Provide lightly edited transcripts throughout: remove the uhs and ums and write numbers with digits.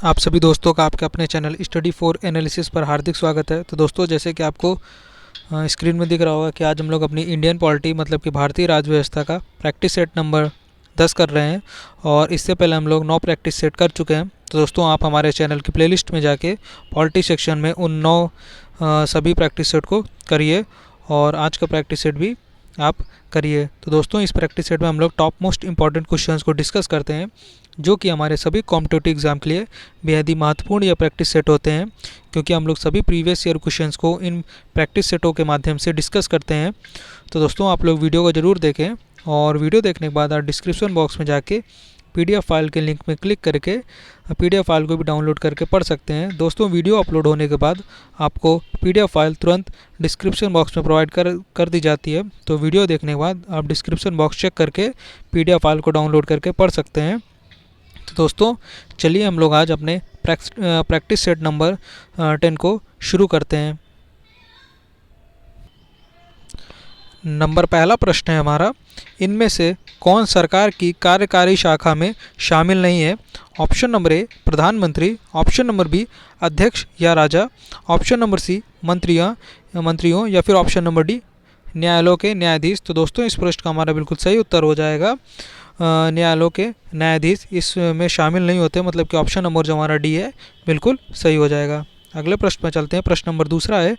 आप सभी दोस्तों का आपके अपने चैनल स्टडी फॉर एनालिसिस पर हार्दिक स्वागत है। तो दोस्तों, जैसे कि आपको स्क्रीन में दिख रहा होगा कि आज हम लोग अपनी इंडियन पॉलिटी मतलब कि भारतीय राज्य व्यवस्था का प्रैक्टिस सेट नंबर 10 कर रहे हैं और इससे पहले हम लोग 9 प्रैक्टिस सेट कर चुके हैं। तो दोस्तों, आप हमारे चैनल की प्लेलिस्ट में जाके पॉलिटी सेक्शन में उन 9 सभी प्रैक्टिस सेट को करिए और आज का प्रैक्टिस सेट भी आप करिए। तो दोस्तों, इस प्रैक्टिस सेट में हम लोग टॉप मोस्ट इंपॉर्टेंट क्वेश्चंस को डिस्कस करते हैं जो कि हमारे सभी कॉम्पिटिटिव एग्जाम के लिए बेहद ही महत्वपूर्ण या प्रैक्टिस सेट होते हैं, क्योंकि हम लोग सभी प्रीवियस ईयर क्वेश्चंस को इन प्रैक्टिस सेटों के माध्यम से डिस्कस करते हैं। तो दोस्तों, आप लोग वीडियो को ज़रूर देखें और वीडियो देखने के बाद आप डिस्क्रिप्शन बॉक्स में जाके PDF फाइल के लिंक में क्लिक करके PDF फाइल को भी डाउनलोड करके पढ़ सकते हैं। दोस्तों, वीडियो अपलोड होने के बाद आपको PDF फाइल तुरंत डिस्क्रिप्शन बॉक्स में प्रोवाइड कर दी जाती है। तो वीडियो देखने के बाद आप डिस्क्रिप्शन बॉक्स चेक करके PDF फाइल को डाउनलोड करके पढ़ सकते हैं। तो दोस्तों, चलिए हम लोग आज अपने प्रैक्टिस सेट नंबर 10 को शुरू करते हैं। नंबर पहला प्रश्न है हमारा, इनमें से कौन सरकार की कार्यकारी शाखा में शामिल नहीं है? ऑप्शन नंबर ए प्रधानमंत्री, ऑप्शन नंबर बी अध्यक्ष या राजा, ऑप्शन नंबर सी मंत्रियों या फिर ऑप्शन नंबर डी न्यायालयों के न्यायाधीश। तो दोस्तों, इस प्रश्न का हमारा बिल्कुल सही उत्तर हो जाएगा न्यायालयों के न्यायाधीश इसमें शामिल नहीं होते, मतलब कि ऑप्शन नंबर जो हमारा डी है बिल्कुल सही हो जाएगा। अगले प्रश्न में चलते हैं। प्रश्न नंबर दूसरा है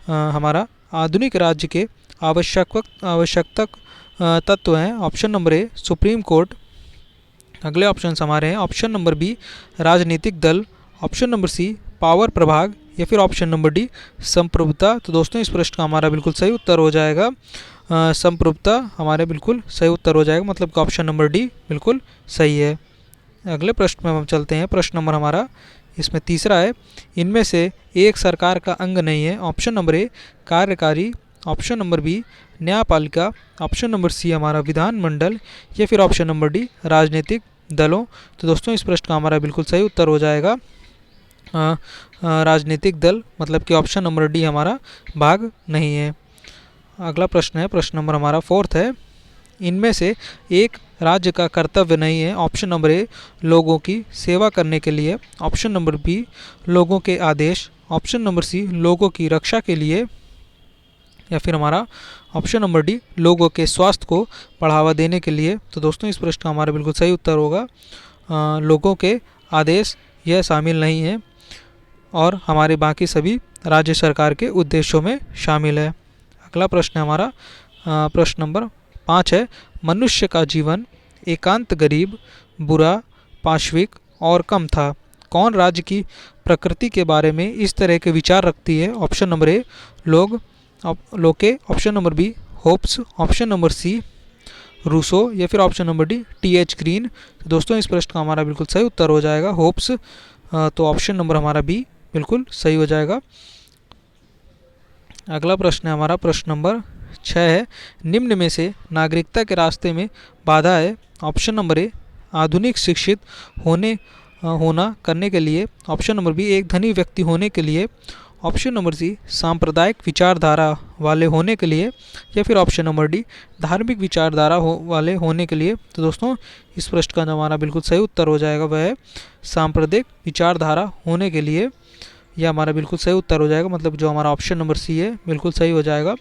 हमारा, आधुनिक राज्य के आवश्यकता तत्व हैं। Option number a supreme court. अगले ऑप्शन हमारे हैं ऑप्शन नंबर बी राजनीतिक दल, ऑप्शन नंबर सी पावर प्रभाग या फिर ऑप्शन नंबर डी संप्रभुता। तो दोस्तों, इस प्रश्न का हमारा बिल्कुल सही उत्तर हो जाएगा संप्रभुता हमारे बिल्कुल सही उत्तर हो जाएगा, मतलब कि ऑप्शन नंबर डी बिल्कुल सही है। अगले प्रश्न में हम चलते हैं। प्रश्न नंबर हमारा इसमें तीसरा है, इनमें से एक सरकार का अंग नहीं है। ऑप्शन नंबर ए कार्यकारी, ऑप्शन नंबर बी न्यायपालिका, ऑप्शन नंबर सी हमारा विधानमंडल या फिर ऑप्शन नंबर डी राजनीतिक दलों। तो दोस्तों, इस प्रश्न का हमारा बिल्कुल सही उत्तर हो जाएगा राजनीतिक दल, मतलब कि ऑप्शन नंबर डी हमारा भाग नहीं है। अगला प्रश्न है, प्रश्न नंबर हमारा फोर्थ है, इनमें से एक राज्य का कर्तव्य नहीं है। ऑप्शन नंबर ए लोगों की सेवा करने के लिए, ऑप्शन नंबर बी लोगों के आदेश, ऑप्शन नंबर सी लोगों की रक्षा के लिए या फिर हमारा ऑप्शन नंबर डी लोगों के स्वास्थ्य को बढ़ावा देने के लिए। तो दोस्तों, इस प्रश्न का हमारा बिल्कुल सही उत्तर होगा लोगों के आदेश, यह शामिल नहीं है और हमारे बाकी सभी राज्य सरकार के उद्देश्यों में शामिल है। अगला प्रश्न हमारा प्रश्न नंबर 5 है, मनुष्य का जीवन एकांत गरीब, बुरा, पाशविक और कम था। कौन राज्य की प्रकृति के बारे में इस तरह के विचार रखती है? Option number A Locke, option number B Hobbes, option number C Rousseau या फिर option number D TH Green. तो दोस्तों, इस प्रश्न का हमारा बिल्कुल सही उत्तर हो जाएगा होप्स। तो ऑप्शन नंबर हमारा बी बिल्कुल सही हो जाएगा। अगला प्रश्न है हमारा प्रश्न नंबर 6 है, निम्न में से नागरिकता के रास्ते में बाधा है। ऑप्शन नंबर ए आधुनिक शिक्षित होना करने के लिए, ऑप्शन नंबर बी एक धनी व्यक्ति होने के लिए, ऑप्शन नंबर सी सांप्रदायिक विचारधारा वाले होने के लिए या फिर ऑप्शन नंबर डी धार्मिक विचारधारा वाले होने के लिए। तो दोस्तों, इस प्रश्न का हमारा बिल्कुल सही उत्तर हो जाएगा वह है सांप्रदायिक विचारधारा होने के लिए, यह हमारा बिल्कुल सही उत्तर हो जाएगा, मतलब जो हमारा ऑप्शन नंबर सी है बिल्कुल सही हो जाएगा।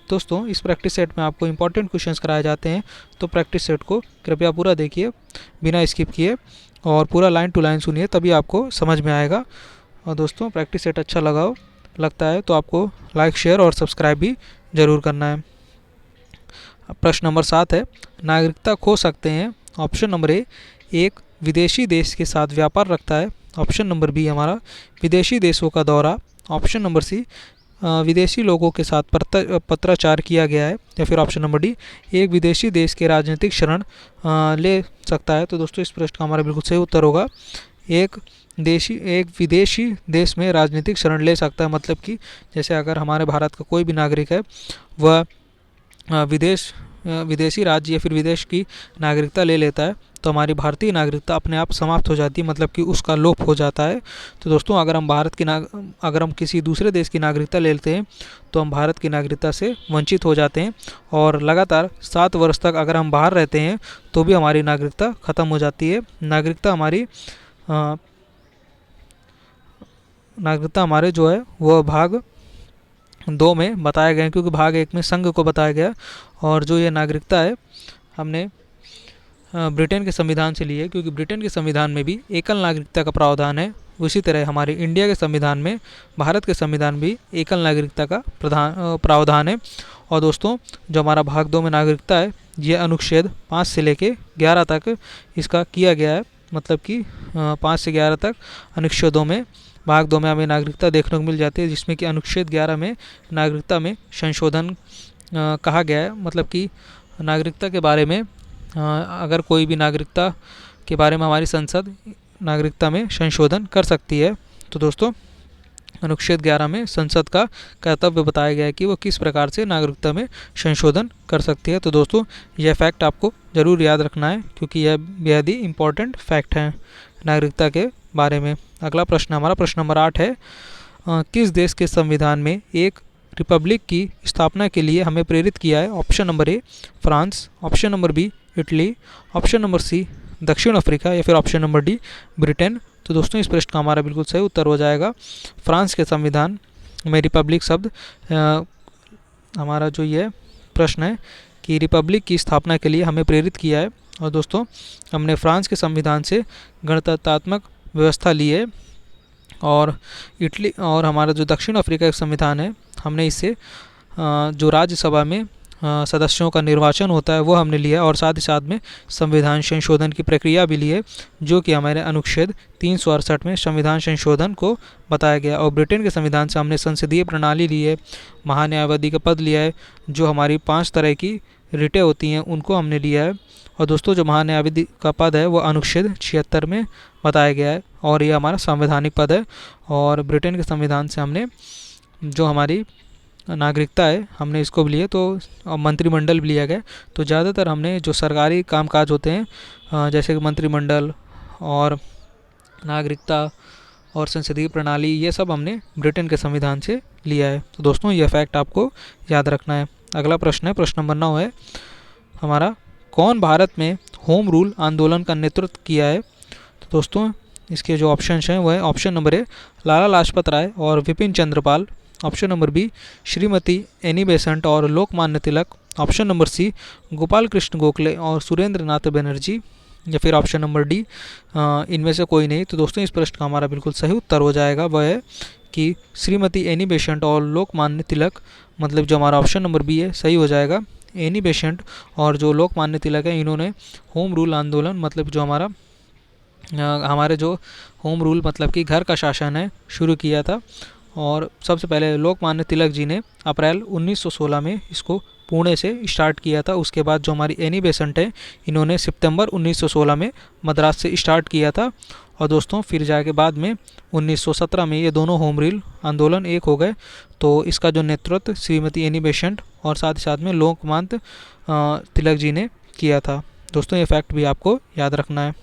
दोस्तों, इस प्रैक्टिस सेट में आपको इंपॉर्टेंट क्वेश्चंस कराए जाते हैं, तो प्रैक्टिस सेट को कृपया पूरा देखिए बिना स्किप किए और पूरा लाइन टू लाइन सुनिए, तभी आपको समझ में आएगा। और दोस्तों, प्रैक्टिस सेट अच्छा लगता है तो आपको लाइक, शेयर और सब्सक्राइब भी ज़रूर करना है। प्रश्न नंबर 7 है, नागरिकता खो सकते हैं। ऑप्शन नंबर ए एक विदेशी देश के साथ व्यापार रखता है, ऑप्शन नंबर बी हमारा विदेशी देशों का दौरा, ऑप्शन नंबर सी विदेशी लोगों के साथ पत्राचार किया गया है या फिर ऑप्शन नंबर डी एक विदेशी देश के राजनीतिक शरण ले सकता है। तो दोस्तों, इस प्रश्न का हमारा बिल्कुल सही उत्तर होगा एक विदेशी देश में राजनीतिक शरण ले सकता है, मतलब कि जैसे अगर हमारे भारत का कोई भी नागरिक है वह विदेशी राज्य या फिर विदेश की नागरिकता ले लेता है, तो हमारी भारतीय नागरिकता अपने आप समाप्त हो जाती है, मतलब कि उसका लोप हो जाता है। तो दोस्तों, अगर हम किसी दूसरे देश की नागरिकता ले लेते हैं तो हम भारत की नागरिकता से वंचित हो जाते हैं और लगातार 7 वर्ष तक अगर हम बाहर रहते हैं तो भी हमारी नागरिकता ख़त्म हो जाती है। नागरिकता हमारी नागरिकता हमारे जो है वो भाग 2 में बताया गया है, क्योंकि भाग 1 में संघ को बताया गया। और जो ये नागरिकता है हमने ब्रिटेन के संविधान से ली है, क्योंकि ब्रिटेन के संविधान में भी एकल नागरिकता का प्रावधान है। उसी तरह हमारे इंडिया के संविधान में, भारत के संविधान भी एकल नागरिकता का प्रावधान है। और दोस्तों जो हमारा भाग 2 में नागरिकता है, ये अनुच्छेद 5 से लेके 11 तक इसका किया गया है। मतलब कि 5 से 11 तक अनुच्छेदों में भाग 2 में हमें नागरिकता देखने को मिल जाती है, जिसमें कि अनुच्छेद 11 में नागरिकता में संशोधन कहा गया है। मतलब कि नागरिकता के बारे में अगर कोई भी नागरिकता के बारे में हमारी संसद नागरिकता में संशोधन कर सकती है। तो दोस्तों अनुच्छेद 11 में संसद का कर्तव्य बताया गया है कि वो किस प्रकार से नागरिकता में संशोधन कर सकती है। तो दोस्तों यह फैक्ट आपको ज़रूर याद रखना है, क्योंकि यह बेहद ही इम्पोर्टेंट फैक्ट है नागरिकता के बारे में। अगला प्रश्न हमारा प्रश्न नंबर 8 है, किस देश के संविधान में एक रिपब्लिक की स्थापना के लिए हमें प्रेरित किया है? Option number A France, option number B Italy, option number C दक्षिण अफ्रीका, या फिर ऑप्शन नंबर डी ब्रिटेन। तो दोस्तों इस प्रश्न का हमारा बिल्कुल सही उत्तर हो जाएगा फ्रांस के संविधान में रिपब्लिक शब्द। हमारा जो ये प्रश्न है कि रिपब्लिक की स्थापना के लिए हमें प्रेरित किया है। और दोस्तों हमने फ्रांस के संविधान से गणतंत्रात्मक व्यवस्था ली है। और इटली और हमारा जो दक्षिण अफ्रीका का संविधान है, हमने इससे जो राज्यसभा में सदस्यों का निर्वाचन होता है वो हमने लिया है। और साथ ही साथ में संविधान संशोधन की प्रक्रिया भी ली है, जो कि हमारे अनुच्छेद 368 में संविधान संशोधन को बताया गया। और ब्रिटेन के संविधान से हमने संसदीय प्रणाली ली है, महान्यायवादी का पद लिया है, जो हमारी 5 तरह की रिटें होती हैं उनको हमने लिया है। और दोस्तों जो महान्यायवादी का पद है वो अनुच्छेद 76 में बताया गया है, और ये हमारा संवैधानिक पद है। और ब्रिटेन के संविधान से हमने जो हमारी नागरिकता है हमने इसको भी लिए, तो मंत्रिमंडल भी लिया गया। तो ज़्यादातर हमने जो सरकारी कामकाज होते हैं जैसे कि मंत्रिमंडल और नागरिकता और संसदीय प्रणाली, ये सब हमने ब्रिटेन के संविधान से लिया है। तो दोस्तों यह फैक्ट आपको याद रखना है। अगला प्रश्न है प्रश्न नंबर 9 है हमारा, कौन भारत में होम रूल आंदोलन का नेतृत्व किया है? तो दोस्तों इसके जो ऑप्शन हैं वो है option number A Lala Lajpat Rai और Vipin Chandra Pal, option number B Shrimati Annie Besant और Lokmanya Tilak, option number C Gopal Krishna Gokhale और सुरेंद्र नाथ बनर्जी, या फिर ऑप्शन नंबर डी इनमें से कोई नहीं। तो दोस्तों इस प्रश्न का हमारा बिल्कुल सही उत्तर हो जाएगा वह है कि श्रीमती एनी बेसेंट और लोकमान्य तिलक। मतलब जो हमारा ऑप्शन नंबर बी है सही हो जाएगा। एनी बेसेंट और जो लोकमान्य तिलक है, इन्होंने होम रूल आंदोलन, मतलब जो हमारे जो होम रूल मतलब कि घर का शासन है, शुरू किया था। और सबसे पहले लोकमान्य तिलक जी ने अप्रैल 1916 में इसको पुणे से स्टार्ट किया था। उसके बाद जो हमारी एनी बेसेंट है, इन्होंने सितंबर 1916 में मद्रास से स्टार्ट किया था। और दोस्तों फिर जाके बाद में 1917 में ये दोनों होम रूल आंदोलन एक हो गए। तो इसका जो नेतृत्व श्रीमती एनी बेसेंट और साथ ही साथ में लोकमान्य तिलक जी ने किया था। दोस्तों ये फैक्ट भी आपको याद रखना है।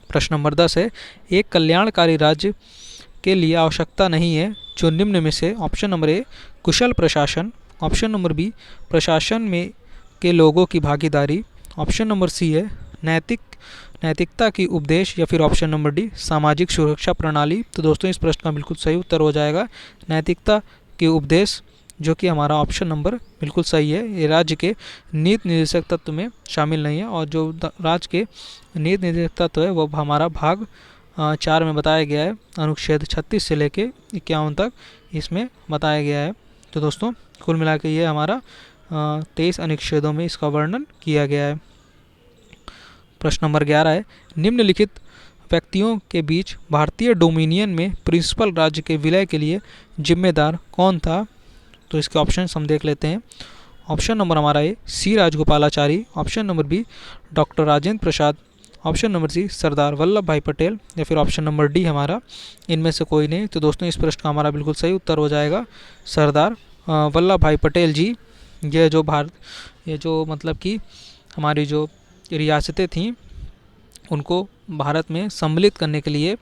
प्रश्न नंबर 10 है, एक कल्याणकारी राज्य के लिए आवश्यकता नहीं है जो निम्न में से, ऑप्शन नंबर ए कुशल प्रशासन, ऑप्शन नंबर बी प्रशासन में के लोगों की भागीदारी, ऑप्शन नंबर सी है नैतिकता की उपदेश, या फिर ऑप्शन नंबर डी सामाजिक सुरक्षा प्रणाली। तो दोस्तों इस प्रश्न का बिल्कुल सही उत्तर हो जाएगा नैतिकता के उपदेश, जो कि हमारा ऑप्शन नंबर बिल्कुल सही है। ये राज्य के नीति निर्देशक तत्व में शामिल नहीं है। और जो राज्य के नीति निर्देशक तत्व है वो हमारा भाग 4 में बताया गया है, अनुच्छेद 36 से लेके 51 तक इसमें बताया गया है। तो दोस्तों कुल मिला के ये हमारा 23 अनुच्छेदों में इसका वर्णन किया गया है। प्रश्न नंबर 11 है, निम्नलिखित व्यक्तियों के बीच भारतीय डोमिनियन में प्रिंसिपल राज्य के विलय के लिए जिम्मेदार कौन था? तो इसके ऑप्शन हम देख लेते हैं। ऑप्शन नंबर हमारा A C Rajagopalachari, option number B doctor Rajendra Prasad, option number C Sardar Vallabhbhai Patel, या फिर ऑप्शन नंबर डी हमारा इनमें से कोई नहीं। तो दोस्तों इस प्रश्न का हमारा बिल्कुल सही उत्तर हो जाएगा सरदार वल्लभ भाई पटेल जी। ये जो मतलब कि हमारी जो रियासतें थीं उनको भारत में सम्मिलित करने के लिए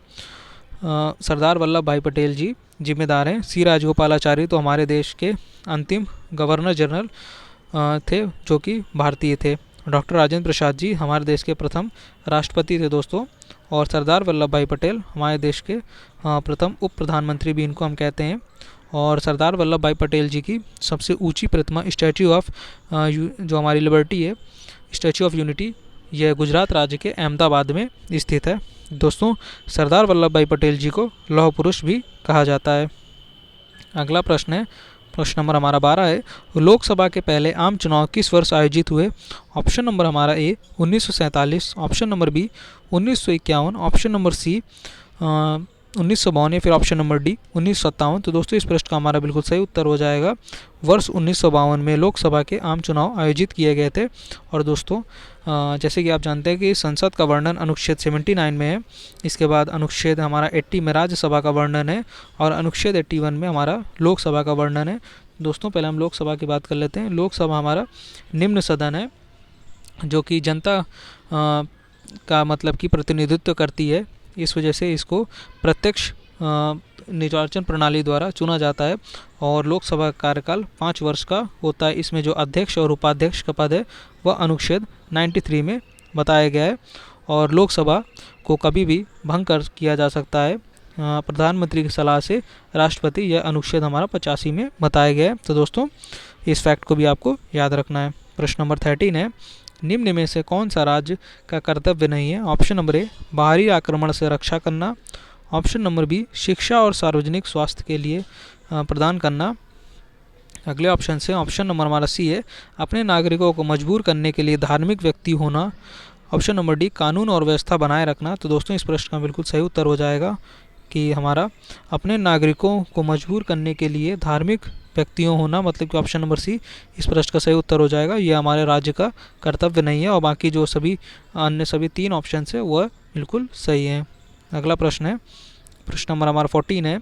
सरदार वल्लभ भाई पटेल जी जिम्मेदार हैं। सी राजगोपालाचारी तो हमारे देश के अंतिम गवर्नर जनरल थे, जो कि भारतीय थे। डॉक्टर राजेंद्र प्रसाद जी हमारे देश के प्रथम राष्ट्रपति थे दोस्तों। और सरदार वल्लभ भाई पटेल हमारे देश के प्रथम उप प्रधानमंत्री भी इनको हम कहते हैं। और सरदार वल्लभ भाई पटेल जी की सबसे ऊंची प्रतिमा स्टैचू ऑफ जो हमारी लिबर्टी है, स्टैचू ऑफ यूनिटी, यह गुजरात राज्य के अहमदाबाद में स्थित है। दोस्तों, सरदार वल्लभ भाई पटेल जी को लौह पुरुष भी कहा जाता है। अगला प्रश्न है, प्रश्न नंबर हमारा 12 है, लोकसभा के पहले आम चुनाव किस वर्ष आयोजित हुए? ऑप्शन नंबर हमारा A 1947, option number B 1951, option number C 1952 या फिर ऑप्शन नंबर डी 1957। तो दोस्तों, इस प्रश्न का हमारा बिल्कुल सही उत्तर हो जाएगा वर्ष 1952 में लोकसभा के आम चुनाव आयोजित किए गए थे। और दोस्तों, जैसे कि आप जानते हैं कि संसद का वर्णन अनुच्छेद 79 में है, इसके बाद अनुच्छेद हमारा 80 में राज्यसभा का वर्णन है और अनुच्छेद 81 में हमारा लोकसभा का वर्णन है। दोस्तों, पहले हम लोकसभा की बात कर लेते हैं। लोकसभा हमारा निम्न सदन है जो कि जनता का मतलब कि प्रतिनिधित्व करती है, इस वजह से इसको प्रत्यक्ष निर्वाचन प्रणाली द्वारा चुना जाता है। और लोकसभा का कार्यकाल 5 वर्ष का होता है। इसमें जो अध्यक्ष और उपाध्यक्ष का पद है वह अनुच्छेद 93 में बताया गया है। और लोकसभा को कभी भी भंग कर किया जा सकता है प्रधानमंत्री की सलाह से राष्ट्रपति, यह अनुच्छेद हमारा 85 में बताया गया है। तो दोस्तों, इस फैक्ट को भी आपको याद रखना है। प्रश्न नंबर 13 है, निम्न में से कौन सा राज्य का कर्तव्य नहीं है? ऑप्शन नंबर ए बाहरी आक्रमण से रक्षा करना, ऑप्शन नंबर बी शिक्षा और सार्वजनिक स्वास्थ्य के लिए प्रदान करना। अगले ऑप्शन से ऑप्शन नंबर हमारा सी है अपने नागरिकों को मजबूर करने के लिए धार्मिक व्यक्ति होना, ऑप्शन नंबर डी कानून और व्यवस्था बनाए रखना। तो दोस्तों, इस प्रश्न का बिल्कुल सही उत्तर हो जाएगा कि हमारा अपने नागरिकों को मजबूर करने के लिए धार्मिक व्यक्तियों होना, मतलब कि ऑप्शन नंबर सी इस प्रश्न का सही उत्तर हो जाएगा। ये हमारे राज्य का कर्तव्य नहीं है और बाकी जो सभी अन्य सभी 3 ऑप्शन है वह बिल्कुल सही हैं। अगला प्रश्न है, प्रश्न नंबर हमारा 14 है,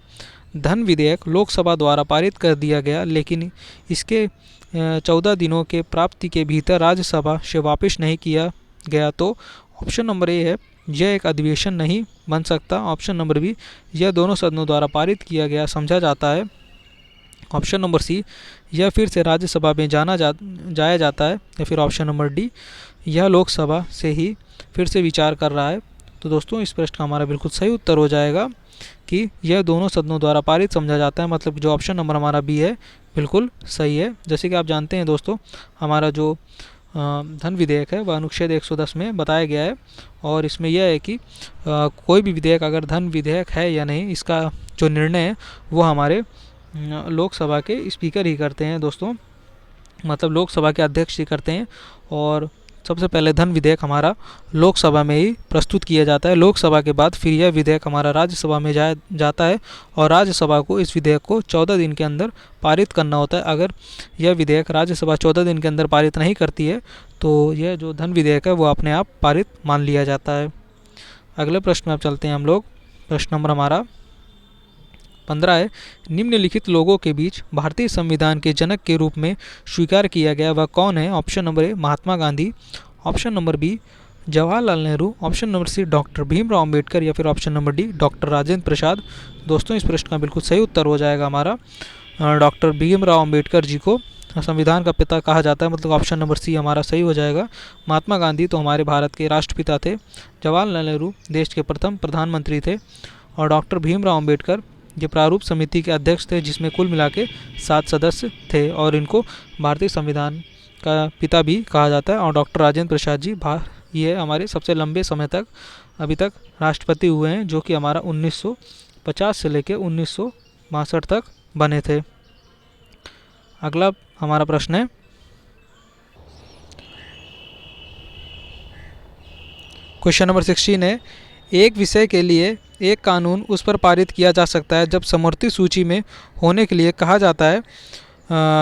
धन विधेयक लोकसभा द्वारा पारित कर दिया गया लेकिन इसके 14 दिनों के प्राप्ति के भीतर राज्यसभा से वापस नहीं किया गया। तो ऑप्शन नंबर ए है यह एक अधिवेशन नहीं बन सकता, ऑप्शन नंबर बी यह दोनों सदनों द्वारा पारित किया गया समझा जाता है, ऑप्शन नंबर सी यह फिर से राज्यसभा में जाया जाता है, या फिर ऑप्शन नंबर डी यह लोकसभा से ही फिर से विचार कर रहा है। तो दोस्तों, इस प्रश्न का हमारा बिल्कुल सही उत्तर हो जाएगा कि यह दोनों सदनों द्वारा पारित समझा जाता है, मतलब जो ऑप्शन नंबर हमारा बी है बिल्कुल सही है। जैसे कि आप जानते हैं दोस्तों, हमारा जो धन विधेयक है वह अनुच्छेद 110 में बताया गया है और इसमें यह है कि कोई भी विधेयक अगर धन विधेयक है या नहीं, इसका जो निर्णय है वो हमारे लोकसभा के स्पीकर ही करते हैं दोस्तों, मतलब लोकसभा के अध्यक्ष ही करते हैं। और सबसे पहले धन विधेयक हमारा लोकसभा में ही प्रस्तुत किया जाता है, लोकसभा के बाद फिर यह विधेयक हमारा राज्यसभा में जाता है और राज्यसभा को इस विधेयक को 14 दिन के अंदर पारित करना होता है। अगर यह विधेयक राज्यसभा 14 दिन के अंदर पारित नहीं करती है तो यह जो धन विधेयक है वो अपने आप पारित मान लिया जाता है। अगले प्रश्न में अब चलते हैं हम लोग। प्रश्न नंबर हमारा 15 है, निम्नलिखित लोगों के बीच भारतीय संविधान के जनक के रूप में स्वीकार किया गया वह कौन है? Option number A Mahatma Gandhi, option number B Jawaharlal Nehru, option number C doctor Bhimrao Ambedkar या फिर option number D doctor Rajendra Prasad. दोस्तों, इस प्रश्न का बिल्कुल सही उत्तर हो जाएगा हमारा डॉक्टर भीमराव अम्बेडकर जी को संविधान का पिता कहा जाता है, मतलब ऑप्शन नंबर सी हमारा सही हो जाएगा। महात्मा गांधी तो हमारे भारत के राष्ट्रपिता थे, जवाहरलाल नेहरू देश के प्रथम प्रधानमंत्री थे और डॉक्टर भीमराव अम्बेडकर ये प्रारूप समिति के अध्यक्ष थे जिसमें कुल मिला के 7 सदस्य थे और इनको भारतीय संविधान का पिता भी कहा जाता है। और डॉक्टर राजेंद्र प्रसाद जी ये हमारे सबसे लंबे समय तक अभी तक राष्ट्रपति हुए हैं, जो कि हमारा 1950 से लेकर 1962 तक बने थे। अगला हमारा प्रश्न है, क्वेश्चन नंबर 16 है, एक विषय के लिए एक कानून उस पर पारित किया जा सकता है जब समवर्ती सूची में होने के लिए कहा जाता है।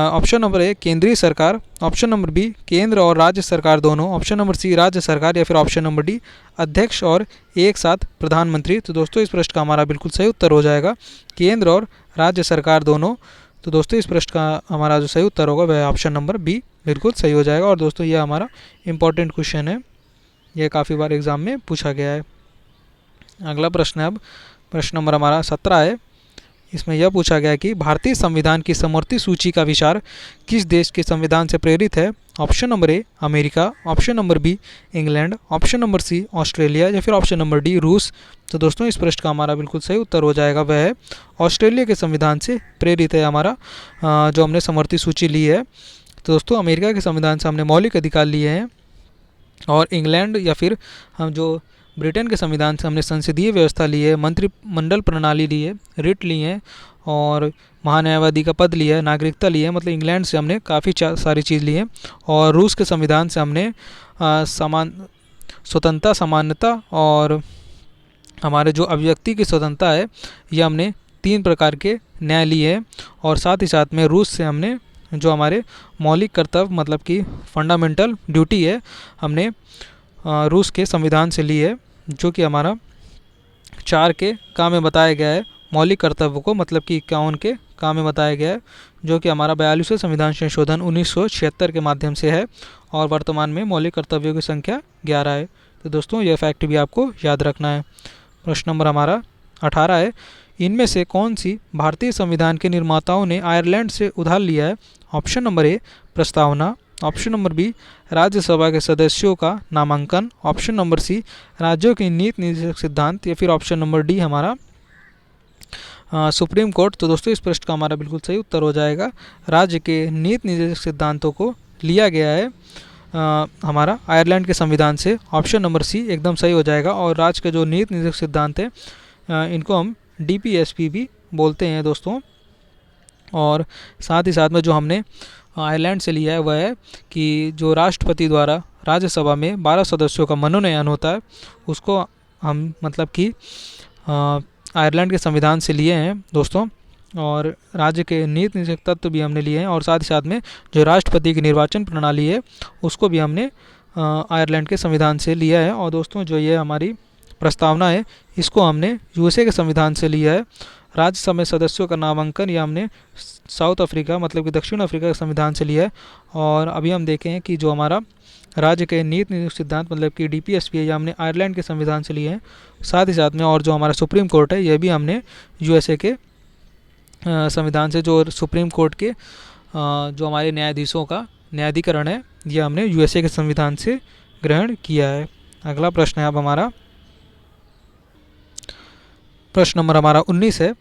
ऑप्शन नंबर ए केंद्रीय सरकार, ऑप्शन नंबर बी केंद्र और राज्य सरकार दोनों, ऑप्शन नंबर सी राज्य सरकार या फिर ऑप्शन नंबर डी अध्यक्ष और एक साथ प्रधानमंत्री। तो दोस्तों, इस प्रश्न का हमारा बिल्कुल सही उत्तर हो जाएगा केंद्र और राज्य सरकार दोनों। तो दोस्तों, इस प्रश्न का हमारा जो सही उत्तर होगा वह ऑप्शन नंबर बी बिल्कुल सही हो जाएगा। और दोस्तों, यह हमारा इम्पॉर्टेंट क्वेश्चन है, यह काफ़ी बार एग्जाम में पूछा गया है। अगला प्रश्न है अब प्रश्न नंबर हमारा 17 है, इसमें यह पूछा गया कि भारतीय संविधान की समवर्ती सूची का विचार किस देश के संविधान से प्रेरित है। Option number A America, option number B England, option number C Australia या फिर ऑप्शन नंबर डी रूस। तो दोस्तों इस प्रश्न का हमारा बिल्कुल सही उत्तर हो जाएगा वह है ऑस्ट्रेलिया के संविधान से प्रेरित है हमारा जो हमने समवर्ती सूची ली है। तो दोस्तों अमेरिका के संविधान से हमने मौलिक अधिकार लिए हैं और इंग्लैंड या फिर हम जो ब्रिटेन के संविधान से हमने संसदीय व्यवस्था ली है, मंत्रिमंडल प्रणाली ली है, रिट ली है और महान्यायवादी का पद लिया है, नागरिकता ली है। मतलब इंग्लैंड से हमने काफ़ी सारी चीज़ ली है। और रूस के संविधान से हमने स्वतंत्रता, समानता और हमारे जो अभिव्यक्ति की स्वतंत्रता है ये हमने 3 प्रकार के न्याय लिए हैं। और साथ ही साथ में रूस से हमने जो हमारे मौलिक कर्तव्य मतलब कि फंडामेंटल ड्यूटी है हमने रूस के संविधान से ली है, जो कि हमारा 4 के काम में बताया गया है मौलिक कर्तव्य को, मतलब कि 51 के काम में बताया गया है, जो कि हमारा 42वें संविधान संशोधन 1976 के माध्यम से है। और वर्तमान में मौलिक कर्तव्यों की संख्या 11 है। तो दोस्तों यह फैक्ट भी आपको याद रखना है। प्रश्न नंबर हमारा 18 है, इनमें से कौन सी भारतीय संविधान के निर्माताओं ने आयरलैंड से उधार लिया है। ऑप्शन नंबर ए प्रस्तावना, ऑप्शन नंबर बी राज्यसभा के सदस्यों का नामांकन, ऑप्शन नंबर सी राज्यों के नीति निर्देशक सिद्धांत या फिर ऑप्शन नंबर डी हमारा सुप्रीम कोर्ट। तो दोस्तों इस प्रश्न का हमारा बिल्कुल सही उत्तर हो जाएगा राज्य के नीति निर्देशक सिद्धांतों को लिया गया है हमारा आयरलैंड के संविधान से। ऑप्शन नंबर सी एकदम सही हो जाएगा। और राज्य के जो नीति निर्देशक सिद्धांत है इनको हम DPSP भी बोलते हैं दोस्तों। और साथ ही साथ में जो हमने आयरलैंड से लिया है वह है कि जो राष्ट्रपति द्वारा राज्यसभा में 12 सदस्यों का मनोनयन होता है उसको हम मतलब कि आयरलैंड के संविधान से लिए हैं दोस्तों। और राज्य के नीति निर्देशक तत्व भी हमने लिए हैं और साथ ही साथ में जो राष्ट्रपति की निर्वाचन प्रणाली है उसको भी हमने आयरलैंड के संविधान से लिया है। और दोस्तों जो ये हमारी प्रस्तावना है इसको हमने USA के संविधान से लिया है। राज्यसभा में सदस्यों का नामांकन या हमने साउथ अफ्रीका मतलब कि दक्षिण अफ्रीका के संविधान से लिया है। और अभी हम देखें कि जो हमारा राज्य के नीति निर्देशक सिद्धांत मतलब कि DPSP है, यह हमने आयरलैंड के संविधान से लिए हैं। साथ ही साथ में और जो हमारा सुप्रीम कोर्ट है यह भी हमने USA के संविधान से, जो सुप्रीम कोर्ट के जो हमारे न्यायाधीशों का न्यायाधिकरण है यह हमने USA के संविधान से ग्रहण किया है। अगला प्रश्न है अब हमारा प्रश्न नंबर हमारा 19 है,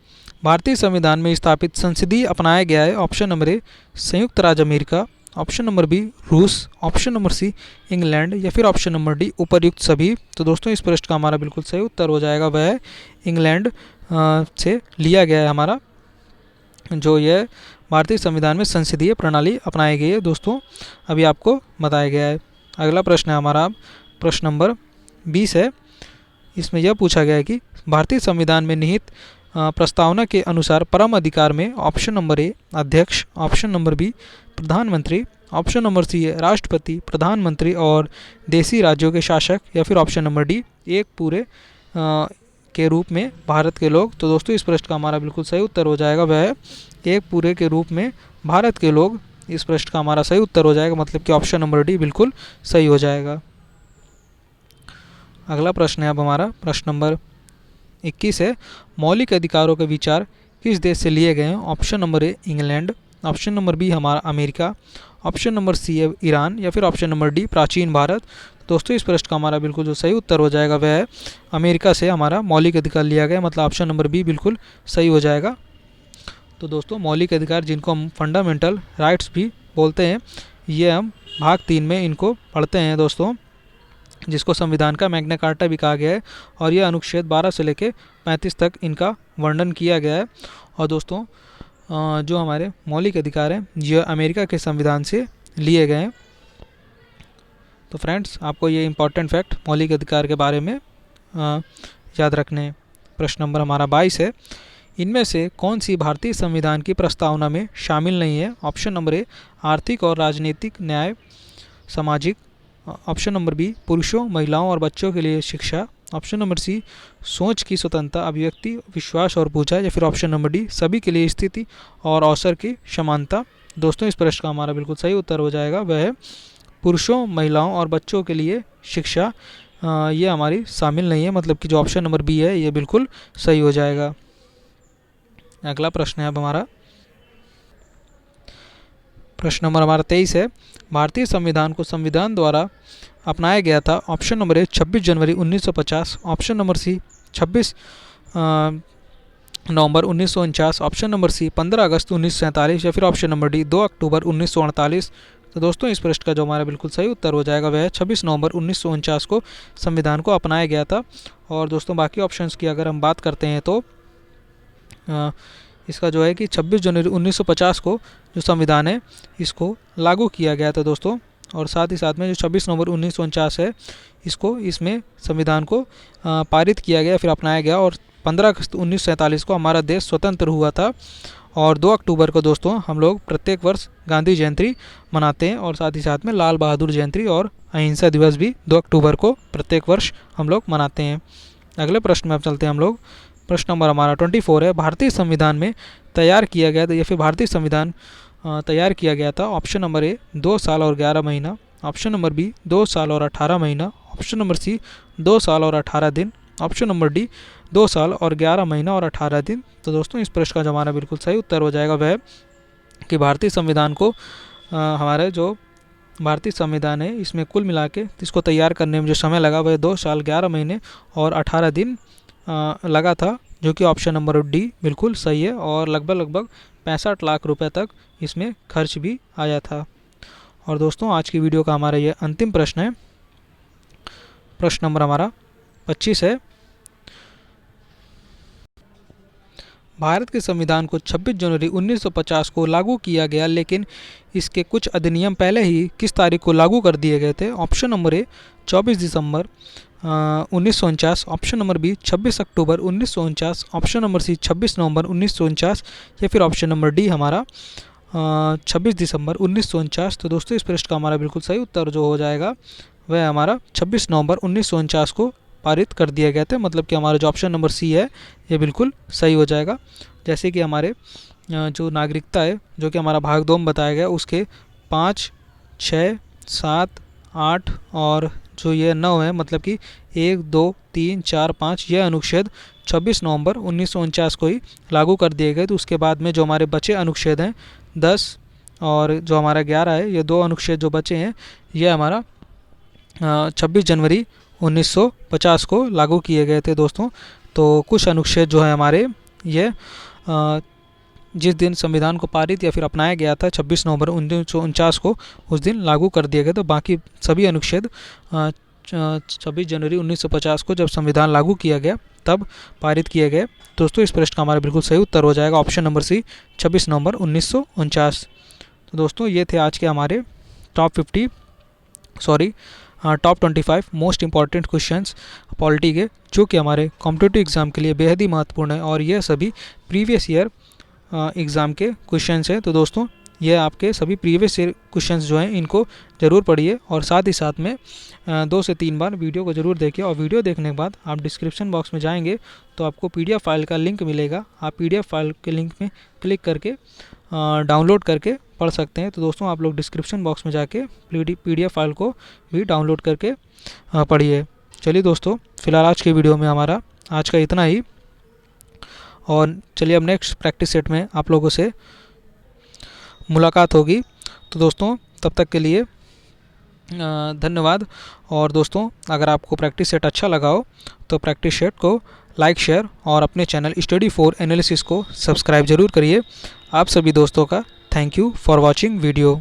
भारतीय संविधान में स्थापित संसदीय अपनाया गया है। ऑप्शन नंबर ए संयुक्त राज्य अमेरिका, ऑप्शन नंबर बी रूस, ऑप्शन नंबर सी इंग्लैंड या फिर ऑप्शन नंबर डी उपर्युक्त सभी। तो दोस्तों इस प्रश्न का हमारा बिल्कुल सही उत्तर हो जाएगा वह है इंग्लैंड से लिया गया है हमारा जो यह भारतीय संविधान में संसदीय प्रणाली अपनाई गई है दोस्तों, अभी आपको बताया गया है। अगला प्रश्न है हमारा प्रश्न नंबर 20 है, इसमें यह पूछा गया है कि भारतीय संविधान में निहित प्रस्तावना के अनुसार परम अधिकार में ऑप्शन नंबर ए अध्यक्ष, ऑप्शन नंबर बी प्रधानमंत्री, ऑप्शन नंबर सी है राष्ट्रपति, प्रधानमंत्री और देशी राज्यों के शासक या फिर ऑप्शन नंबर डी एक पूरे के रूप में भारत के लोग। तो दोस्तों इस प्रश्न का हमारा बिल्कुल सही उत्तर हो जाएगा वह है एक पूरे के रूप में भारत के लोग। इस प्रश्न का हमारा सही उत्तर हो जाएगा मतलब कि ऑप्शन नंबर डी बिल्कुल सही हो जाएगा। अगला प्रश्न है अब हमारा प्रश्न नंबर 21 है, मौलिक अधिकारों के विचार किस देश से लिए गए हैं। Option number A England, option number B हमारा अमेरिका, ऑप्शन नंबर सी है ईरान या फिर ऑप्शन नंबर डी प्राचीन भारत। दोस्तों इस प्रश्न का हमारा बिल्कुल जो सही उत्तर हो जाएगा वह है अमेरिका से हमारा मौलिक अधिकार लिया गया, मतलब ऑप्शन नंबर बी बिल्कुल सही हो जाएगा। तो दोस्तों मौलिक अधिकार जिनको हम फंडामेंटल राइट्स भी बोलते हैं ये हम भाग 3 में इनको पढ़ते हैं दोस्तों, जिसको संविधान का मैग्ना कार्टा भी कहा गया है। और यह अनुच्छेद 12 से लेकर 35 तक इनका वर्णन किया गया है। और दोस्तों जो हमारे मौलिक अधिकार हैं यह अमेरिका के संविधान से लिए गए हैं। तो फ्रेंड्स आपको ये इम्पॉर्टेंट फैक्ट मौलिक अधिकार के बारे में याद रखने हैं। प्रश्न नंबर हमारा 22 है, इनमें से कौन सी भारतीय संविधान की प्रस्तावना में शामिल नहीं है। ऑप्शन नंबर ए आर्थिक और राजनीतिक न्याय सामाजिक, ऑप्शन नंबर बी पुरुषों महिलाओं और बच्चों के लिए शिक्षा, ऑप्शन नंबर सी सोच की स्वतंत्रता अभिव्यक्ति विश्वास और पूछा या फिर ऑप्शन नंबर डी सभी के लिए स्थिति और अवसर की समानता। दोस्तों इस प्रश्न का हमारा बिल्कुल सही उत्तर हो जाएगा वह है पुरुषों महिलाओं और बच्चों के लिए शिक्षा, ये हमारी शामिल नहीं है, मतलब कि जो ऑप्शन नंबर बी है ये बिल्कुल सही हो जाएगा। अगला प्रश्न है अब हमारा प्रश्न नंबर हमारा 23 है। भारतीय संविधान को संविधान द्वारा अपनाया गया था। ऑप्शन नंबर ए 26 जनवरी 1950, ऑप्शन नंबर सी 26 नवंबर 1949, ऑप्शन नंबर सी 15 अगस्त 1947 या फिर ऑप्शन नंबर डी 2 अक्टूबर 1948। तो दोस्तों इस प्रश्न का जो हमारा बिल्कुल सही उत्तर हो जाएगा वह है 26 नवंबर 1949 को संविधान को अपनाया गया था। और दोस्तों बाकी ऑप्शंस की अगर हम बात करते हैं तो इसका जो है कि 26 जनवरी 1950 को जो संविधान है इसको लागू किया गया था दोस्तों। और साथ ही साथ में जो 26 नवंबर 1949 है इसमें संविधान को पारित किया गया फिर अपनाया गया। और 15 अगस्त 1947 को हमारा देश स्वतंत्र हुआ था। और 2 अक्टूबर को दोस्तों हम लोग प्रत्येक वर्ष गांधी जयंती मनाते हैं। और साथ ही साथ में लाल बहादुर जयंती और अहिंसा दिवस भी 2 अक्टूबर को प्रत्येक वर्ष हम लोग मनाते हैं। अगले प्रश्न में अब चलते हैं हम लोग। प्रश्न नंबर हमारा 24 है। भारतीय संविधान में तैयार किया गया था या फिर भारतीय संविधान तैयार किया गया था। ऑप्शन नंबर ए 2 साल और 11 महीना, ऑप्शन नंबर बी 2 साल और 18 महीना, ऑप्शन नंबर सी 2 साल और 18 दिन, ऑप्शन नंबर डी 2 साल और 11 महीना और 18 दिन। तो दोस्तों इस प्रश्न का जो हमारा बिल्कुल सही उत्तर हो जाएगा वह कि भारतीय संविधान को हमारे जो भारतीय संविधान है इसमें कुल मिला के इसको तैयार करने में जो समय लगा वह 2 साल 11 महीने और 18 दिन लगा था, जो कि ऑप्शन नंबर डी बिल्कुल सही है। और लगभग 65 लाख रुपए तक इसमें खर्च भी आया था। और दोस्तों आज की वीडियो का हमारा ये अंतिम प्रश्न है। प्रश्न नंबर हमारा 25 है। भारत के संविधान को 26 जनवरी 1950 को लागू किया गया, लेकिन इसके कुछ अधिनियम पहले ही किस तारीख को लागू कर दिए गए थे। ऑप्शन नंबर ए 24 दिसंबर 1949, ऑप्शन नंबर बी 26 अक्टूबर 1949, ऑप्शन नंबर सी 26 नवंबर 1949 या फिर ऑप्शन नंबर डी हमारा 26 दिसंबर 1949। तो दोस्तों इस प्रश्न का हमारा बिल्कुल सही उत्तर जो हो जाएगा वह हमारा 26 नवंबर 1949 को पारित कर दिया गया था। मतलब कि हमारा जो ऑप्शन नंबर सी है ये बिल्कुल सही हो जाएगा। जैसे कि हमारे जो नागरिकता है जो कि हमारा भाग 2 में बताया गया उसके 5, 6, 7, 8 और जो ये 9 है, मतलब कि 1, 2, 3, 4, 5 ये अनुच्छेद 26 नवंबर 1949 को ही लागू कर दिए गए। तो उसके बाद में जो हमारे बचे अनुच्छेद हैं 10 और जो हमारा 11 है, ये 2 अनुच्छेद जो बचे हैं ये हमारा 26 जनवरी 1950 को लागू किए गए थे दोस्तों। तो कुछ अनुच्छेद जो है हमारे ये जिस दिन संविधान को पारित या फिर अपनाया गया था 26 नवंबर 1949 को उस दिन लागू कर दिए गए। तो बाकी सभी अनुच्छेद 26 जनवरी 1950 को जब संविधान लागू किया गया तब पारित किए गए। दोस्तों इस प्रश्न का हमारा बिल्कुल सही उत्तर हो जाएगा ऑप्शन नंबर सी 26 नवंबर 1949। तो दोस्तों ये थे आज के हमारे top 25 most important questions polity के, जो कि हमारे कॉम्पिटिटिव एग्ज़ाम के लिए बेहद ही महत्वपूर्ण है। और ये सभी प्रीवियस ईयर एग्ज़ाम के क्वेश्चंस हैं। तो दोस्तों ये आपके सभी प्रीवियस ईयर क्वेश्चंस जो हैं इनको ज़रूर पढ़िए और साथ ही साथ में 2 से 3 बार वीडियो को ज़रूर देखिए। और वीडियो देखने के बाद आप डिस्क्रिप्शन बॉक्स में जाएंगे तो आपको PDF फाइल का लिंक मिलेगा। आप PDF फाइल के लिंक में क्लिक करके डाउनलोड करके पढ़ सकते हैं। तो दोस्तों आप लोग डिस्क्रिप्शन बॉक्स में जाके PDF फाइल को भी डाउनलोड करके पढ़िए। चलिए दोस्तों फिलहाल आज की वीडियो में हमारा आज का इतना ही, और चलिए अब नेक्स्ट प्रैक्टिस सेट में आप लोगों से मुलाकात होगी। तो दोस्तों तब तक के लिए धन्यवाद। और दोस्तों अगर आपको प्रैक्टिस सेट अच्छा लगा हो तो प्रैक्टिस सेट को लाइक, शेयर और अपने चैनल स्टडी फॉर एनालिसिस को सब्सक्राइब जरूर करिए। आप सभी दोस्तों का thank you for watching video.